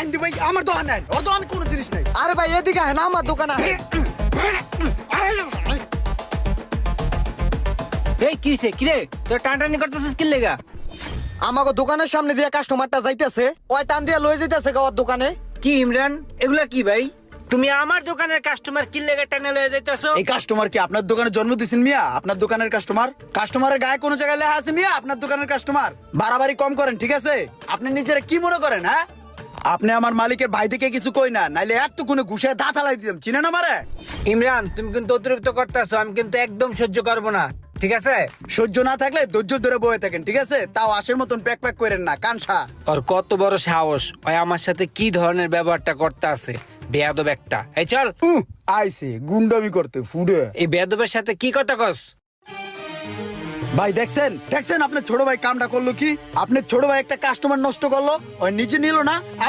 হিন্দি ভাই আমার দোকান নাই, ওর দোকান কোনো জিনিস নাই। আরে ভাই এদিকে আয় না, আমার দোকান আছে। এই কি হইছে কি রে, তোর টানটানি করতেছিস কি লেগা? আমাকে দোকানের সামনে দিয়ে কাস্টমারটা যাইতেছে, ওই টান দিয়ে লয়ে যাইতেছে ওর দোকানে। কি ইমরান, এগুলা কি ভাই? তুমি আমার দোকানের কাস্টমার কি লেগা টানে লয়ে যাইতেছো? এই কাস্টমার কি আপনার দোকানে জন্ম দিছেন মিয়া? আপনার দোকানের কাস্টমার? কাস্টমারের গায়ে কোনো জায়গায় লেখা আছে মিয়া আপনার দোকানের কাস্টমার? বাড়াবাড়ি কম করেন, ঠিক আছে? আপনি নিজেরা কি মনে করেন, হ্যাঁ? আপনি আমার মালিকের ভাই থেকে কিছু কই না, নাইলে এতক্ষণে ঘুষে দাঁত হালাই দিতাম, চিনেন আমারে? ইমরান, তুমি কিন্তু অতিরিক্ত করতেছো, আমি কিন্তু একদম সহ্য করব না, ঠিক আছে? সহ্য না থাকলে ধৈর্য ধরে বয়ে থাকেন, ঠিক আছে? তাও আশের মতন প্যাক প্যাক করেন না, কানসা। ওর কত বড় সাহস, ওই আমার সাথে কি ধরনের ব্যবহারটা করতে আছে, বেয়াদব একটা। এই চল, আইছে গুন্ডামি করতে ফুডে। এই বেয়াদবের সাথে কি কথা কস? ভাই দেখছেন দেখছেন আপনার ছোট ভাই কামটা করলো কি? আপনার ছোট ভাই একটা কাস্টমার নষ্ট করলো, ওই নিজে নিল না।